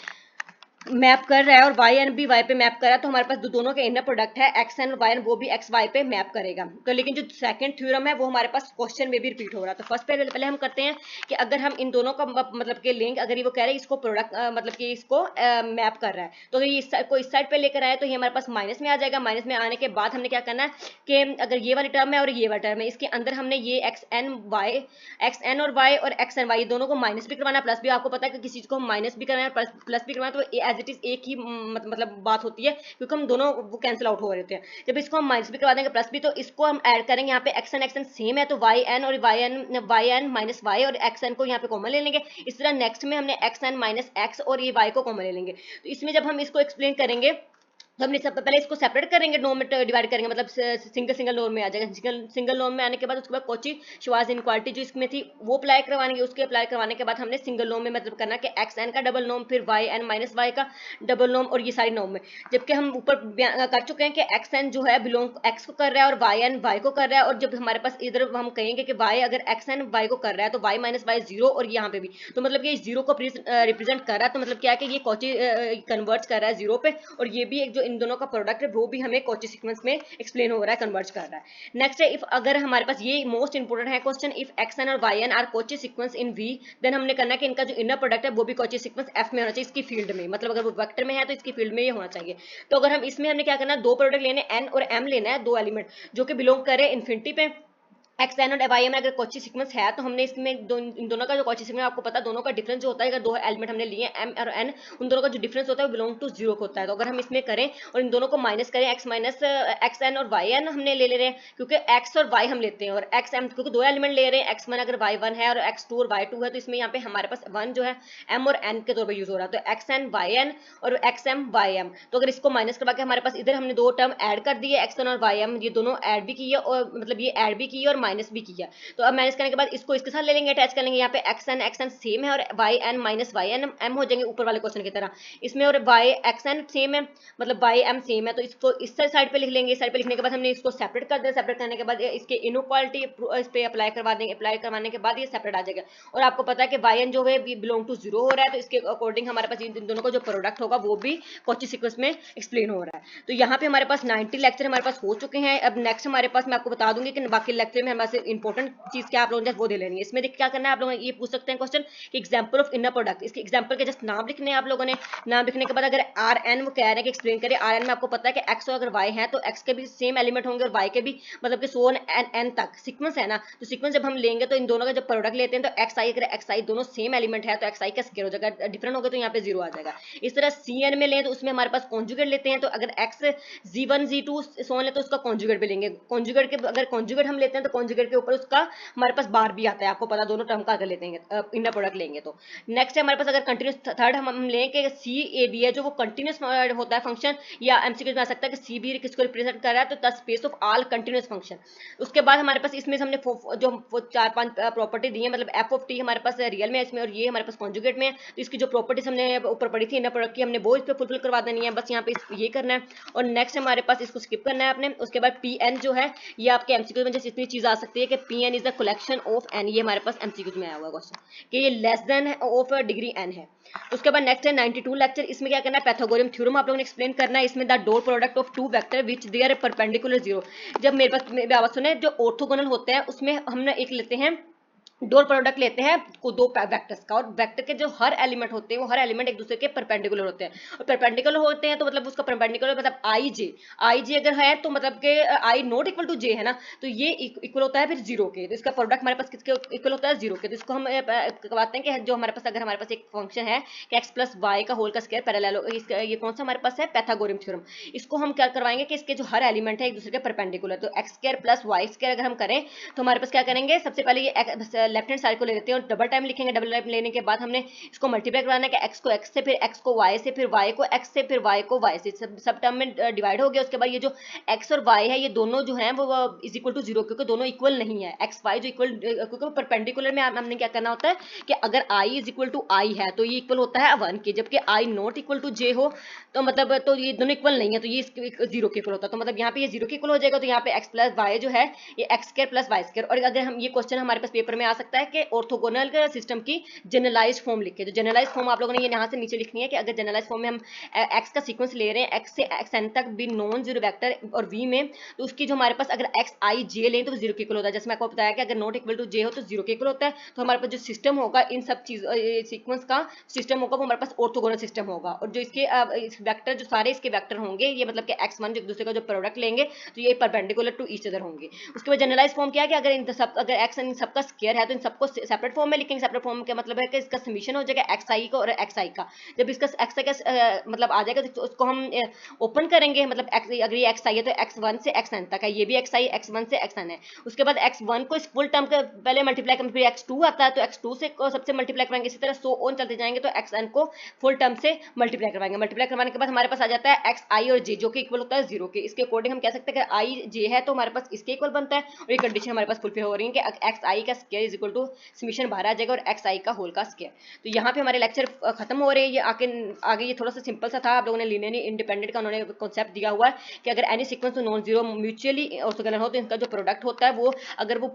Speaker 1: मैप कर रहा है और वाई एन भी वाई पे मैप कर रहा है, तो हमारे पास दोनों के इनर प्रोडक्ट है एक्स एन और वाई एन, वो भी एक्स वाई पे मैप करेगा। तो लेकिन जो सेकंड थ्योरम है वो हमारे पास क्वेश्चन में भी रिपीट हो रहा है। तो फर्स्ट पहले हम करते हैं कि अगर हम इन दोनों का मतलब के लिंक, अगर ये वो कह रहे हैं इसको प्रोडक्ट मतलब कि इसको मैप कर रहा है, तो अगर ये इस साइड पे लेकर आए तो ये हमारे पास माइनस में आ जाएगा। माइनस में आने के बाद हमने क्या करना है कि अगर ये वाली टर्म है और ये वाली टर्म है, इसके अंदर हमने ये एक्स एन और वाई और एक्स एन वाई दोनों को माइनस भी करवाना, प्लस भी। आपको पता है कि किसी चीज को माइनस भी करना है प्लस भी करवाना, तो एज इट इज एक ही मतलब बात होती है, क्योंकि हम दोनों वो कैंसिल आउट हो रहे होते हैं। जब इसको हम माइनस भी करवा देंगे प्लस भी, तो इसको हम ऐड करेंगे यहाँ पे एक्स एन सेम है, तो वाई एन और वाई एन माइनस वाई और एक्स एन को यहाँ पे कॉमन ले लेंगे। इस तरह नेक्स्ट में हमने एक्स एन माइनस एक्स और ये वाई को कॉमन ले लेंगे। तो इसमें जब हम इसको एक्सप्लेन करेंगे तो हमने सब पहले इसको सेपरेट करेंगे, नॉर्म में डिवाइड करेंगे, मतलब सिंगल नॉर्म में आ जाएगा। सिंगल नॉर्म में आने के बाद उसके बाद कॉची श्वास इनक्वालिटी जो इसमें थी वो अप्लाई करवाएंगे। उसके अप्लाई करवाने के बाद हमने सिंगल नॉर्म में मतलब करना कि एक्स एन का डबल नॉर्म, फिर वाई एन माइनस वाई का डबल नॉर्म, और ये सारी नॉर्म में। जबकि हम ऊपर कर चुके हैं कि एक्स एन जो है बिलोंग एक्स को कर रहा है और वाई एन वाई को कर रहा है, और जब हमारे पास इधर हम कहेंगे कि वाई अगर एक्स एन वाई को कर रहा है तो वाई माइनस वाई जीरो, और यहाँ पे भी तो मतलब ये जीरो को रिप्रेजेंट कर रहा है, तो मतलब क्या है कि ये कॉची कन्वर्ट कर रहा है जीरो पे, और ये भी एक जो इन दोनों का प्रोडक्ट है वो भी हमें कॉची सीक्वेंस में एक्सप्लेन हो रहा है, कन्वर्ट कर रहा है। नेक्स्ट है इफ, अगर हमारे पास ये मोस्ट इंपोर्टेंट है क्वेश्चन, इफ एक्स एन और y n are Cauchy sequence in V, then हमने करना है कि इनका जो इनर प्रोडक्ट है वो भी कॉची सीक्वेंस एफ में होना चाहिए, इसकी फील्ड में, मतलब अगर वो वेक्टर में है तो इसकी फील्ड में ये होना चाहिए। तो अगर हम इसमें हमने क्या करना है, दो प्रोडक्ट लेने एन और एम लेना है, दो एलिमेंट जो कि बिलोंग करे इन्फिनिटी पे। एक्स एन और वाई एम अगर कॉची सीक्वेंस है तो हमने इसमें इन दोनों का जो कॉची सीक्वेंस आपको पता है दोनों का डिफरेंस जो होता है, अगर दो एलिमेंट हमने लिए एम और एन, उन दोनों का जो डिफरेंस होता है वो बिलोंग टू जीरो होता है। तो अगर हम इसमें करें और इन दोनों को माइनस करें, एक्स माइनस एक्स एन और वाई एन हमने ले रहे हैं, क्योंकि एक्स और वाई हम लेते हैं और एक्स एम, क्योंकि दो एलिमेंट ले रहे हैं, एक्स वन अगर वाई वन है और एक्स टू और वाई टू है, तो इसमें यहाँ पे हमारे पास वन जो है एम और एन के तौर पर यूज हो रहा है, तो एक्स एन वाई एन और एक्स एम वाई एम। तो अगर इसको माइनस करवा के हमारे पास इधर हमने दो टर्म ऐड कर दिए, एक्स एन और वाई एम, ये दोनों ऐड भी किए और मतलब ये ऐड भी किए और माइनस भी किया, तो अब माइनस करने के बाद इसको इसके साथ ले लेंगे, अटैच कर लेंगे। यहाँ पे एक्स एन सेम है और y n minus y n m हो जाएंगे ऊपर वाले क्वेश्चन की तरह। इसमें और वाई एक्स एन सेम है, मतलब वाई एम सेम है, तो इसको इस साइड पे लिख लेंगे। इस साइड पे लिखने के बाद हमने इसको सेपरेट कर दिया। सेपरेट करने के बाद इसके इनइक्वालिटी इस पे अप्लाई करवा देंगे। अप्लाई करवाने के बाद ये सेपरेट आ जाएगा। और आपको पता है कि वाई एन जो है बिलोंग टू जीरो हो रहा है, तो इसके अकॉर्डिंग हमारे पास इन दोनों का जो प्रोडक्ट होगा वो भी कौची सीक्वेंस में एक्सप्लेन हो रहा है। तो यहाँ पे हमारे पास 90 लेक्चर हमारे पास हो चुके हैं। अब नेक्स्ट हमारे पास मैं आपको बता दूंगी कि बाकी लेक्चर में हमारे इंपॉर्टेंट चीज क्या आप लोगों ने वो दे लेनी है। इसमें देखिए क्या करना है, आप लोग ये पूछ सकते हैं क्वेश्चन कि एग्जांपल ऑफ इनर प्रोडक्ट, इसके एग्जांपल के जस्ट नाम लिखने हैं आप लोगों ने। नाम लिखने के बाद अगर आर एन वो कह रहे हैं कि एक्सप्लेन करें, आर एन में आपको पता है कि एक्स और अगर वाई है तो एक्स के भी सेम एलिमेंट होंगे और वाई के भी, मतलब कि सो ऑन एन तक सीक्वेंस है ना। तो सीक्वेंस जब हम लेंगे तो इन दोनों का जब प्रोडक्ट लेते हैं तो एक्स आई, अगर एक्स आई दोनों सेम एलिमेंट है तो एक्स आई का स्क्वायर हो जाएगा, डिफरेंट होगा तो यहाँ पे जीरो आ जाएगा। इस तरह सी एन में लें तो उसमें हमारे पास कॉन्जुगेट लेते हैं, तो अगर एक्स जी1 जी2 सोन ले तो उसका कॉन्जुगेट भी लेंगे। कॉन्जुगेट के अगर कॉन्जुगेट हम लेते हैं तो कॉन्जुगेट के ऊपर उसका हमारे पास बार भी आता है, आपको पता, दोनों टर्म का अगर लेते हैं इनर प्रोडक्ट लेंगे तो। नेक्स्ट है हमारे पास अगर कंटिन्यूस, थर्ड हम लेंगे सी ए बी है जो वो कंटिन्यूस होता है फंक्शन, या एमसीक्यू में आ सकता है कि सी बी किसको रिप्रेजेंट कर रहा है, तो the space of all continuous function. उसके बाद हमारे पास इसमें हमने जो 4-5 प्रॉपर्टी दी है, मतलब एफ ऑफ टी हमारे पास रियल में है इसमें और ये हमारे पास कॉन्जुगेट में है, तो इसकी जो प्रॉपर्टीज हमने ऊपर पढ़ी थी इनर प्रोडक्ट की, हमने वो इस पे फुलफिल करवा देनी है, बस यहाँ पे ये करना है। और नेक्स्ट हमारे पास इसको स्किप करना है आपने। उसके बाद पी एन जो है ये आपके एमसीक्यू में जैसे इतनी चीज आ सकती है कि P n is the collection of n, ये हमारे पास एमसीक्यू में आया हुआ क्वेश्चन कि ये less than of degree n है। उसके बाद नेक्स्ट है 92 लेक्चर, इसमें क्या करना है, पैथागोरम थ्योरम आप लोगों ने एक्सप्लेन करना है। इसमें the dot product of two vector which they are perpendicular zero, जब मेरे पास मेरी आवाज सुने, जो ऑर्थोगोनल होते हैं उसमें हमने एक लेते हैं डॉट प्रोडक्ट लेते हैं दो वेक्टर्स का, और वेक्टर के जो हर एलिमेंट होते हैं वो हर एलिमेंट एक दूसरे के परपेंडिकुलर होते हैं, और परपेंडिकुलर होते हैं तो मतलब उसका परपेंडिकुलर मतलब आई जे अगर है तो मतलब के आई नॉट इक्वल टू जे है ना, तो ये इक्वल होता है फिर जीरो के, तो इसका प्रोडक्ट हमारे पास किसके इक्वल होता है, जीरो के। तो इसको हम कहते हैं कि जो हमारे पास अगर हमारे पास एक फंक्शन है कि एक्स प्लस वाई का होल का स्क्वायर पैरेलल, ये कौन सा हमारे पास है, पैथागोरम थ्योरम। इसको हम क्या करवाएंगे कि इसके जो हर एलिमेंट है एक दूसरे के परपेंडिकुलर, तो x square plus y square अगर हम करें तो हमारे पास क्या करेंगे, सबसे पहले ये लेफ्ट हैंड साइड को ले लेते हैं और डबल टाइम लिखेंगे। डबल टाइम लेने के बाद हमने इसको मल्टीप्लाई करवाना है कि एक्स को एक्स से, फिर एक्स को वाई से, फिर वाई को एक्स से, फिर वाई को वाई से, सब टर्म में डिवाइड हो गया। उसके बाद ये जो एक्स और वाई है ये दोनों जो है वो इज इक्वल टू जीरो, क्योंकि दोनों इक्वल नहीं है। एक्स वाई जो इक्वल, क्योंकि परपेंडिकुलर में हमने क्या करना होता है कि अगर आई इज इक्वल टू आई है तो ये इक्वल होता है 1 के, जबकि आई नॉट इक्वल टू जे हो तो मतलब तो ये दोनों इक्वल नहीं है, तो ये जीरो के इक्वल होता है, तो मतलब यहाँ पे ये जीरो के इक्वल हो जाएगा। तो यहाँ पे एक्स प्लस वाई जो है ये x square plus y square. और अगर हम ये क्वेश्चन हमारे पास पेपर में आ सकता है कि ऑर्थोगोनल सिस्टम की जनरलाइज फॉर्म लिखे, तो जनरलाइज फॉर्म आप लोगों ने ये यहाँ से नीचे लिखनी है कि अगर जनरलाइज फॉर्म में हम एक्स का सीक्वेंस ले रहे हैं एक्स से एक्स एन तक भी नॉन जीरो वेक्टर और वी में, तो उसकी जो हमारे पास अगर एक्स आई जे लें तो जीरो के इक्वल होता है। जैसे मैं आपको बताया कि अगर नॉट इक्वल टू जे हो तो जीरो के इक्वल होता है। तो हमारे पास जो सिस्टम होगा इन सब चीज सीक्वेंस का सिस्टम होगा वो हमारे पास ऑर्थोगोनल सिस्टम होगा, और जो इसके वेक्टर जो सारे इसके वेक्टर होंगे ये मतलब कि x1 जो एक दूसरे का जो प्रोडक्ट लेंगे तो ये परपेंडिकुलर टू ईच अदर होंगे। उसके बाद जनरलाइज फॉर्म क्या है कि अगर इन सब अगर एक्स इन सबका स्क्वायर है तो इन सबको सेपरेट फॉर्म में लिखेंगे। सेपरेट फॉर्म का मतलब है कि इसका समीशन हो जाएगा एक्स आई का और एक्स आई का। जब इसका एक्स आई का मतलब आ जाएगा तो उसको हम ओपन करेंगे, मतलब अगर ये एक्स आई है तो x1 से xn तक है, ये भी एक्स आई x1 से xn है। उसके बाद x1 को इस फुल टर्म के पहले मल्टीप्लाई करेंगे, फिर x2 आता है तो x2 से सबसे मल्टीप्लाई करेंगे, इसी तरह सो ऑन चलते जाएंगे तो xn को फुल टर्म से मल्टीप्लाई करवाएंगे। मल्टीप्लाई करवाने के बाद हमारे पास आ जाता है एक्स आई और जे जो कि इक्वल होता है जीरो के। इसके अकॉर्डिंग हम कह सकते हैं कि आई जे है तो हमारे पास इसके इक्वल बनता है, और ये कंडीशन हमारे पास फुलफिल हो रही है कि एक्स आई का square is equal to summation बाहर आ जाएगा और एक्स आई का होल का स्क्वायर। तो यहाँ पे हमारे लेक्चर खत्म हो रहे हैं। ये आगे ये थोड़ा सा सिंपल सा था, आप लोगों ने लीनियरली इंडिपेंडेंट का उन्होंने कॉन्सेप्ट दिया हुआ है कि अगर any sequence non zero mutually orthogonal हो तो इनका जो प्रोडक्ट होता है वो अगर वो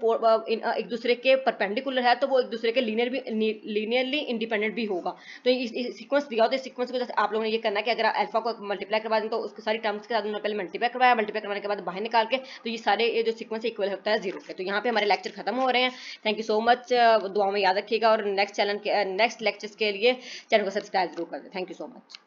Speaker 1: एक दूसरे के परपेंडिकुलर है तो वो एक दूसरे के लीनियरली इंडिपेंडेंट भी होगा। तो सीक्वेंस दिया होता है, सीक्वेंस को जैसे आप लोगों ने ये करना है कि अगर अल्फा को मल्टीप्लाई करवा दें तो उसके सारी टर्म्स के साथ उन्होंने पहले मल्टीप्लाई करवाया, मल्टीप्लाई करवाने के बाद बाहर निकाल के तो ये सारे ये जो सीक्वेंस इक्वल होता है जीरो के। तो यहाँ पे हमारे लेक्चर खत्म हो रहे हैं। थैंक यू सो मच, दुआओं में याद रखिएगा और नेक्स्ट लेक्चर्स के लिए चैनल को सब्सक्राइब जरूर कर दें। Thank you so much.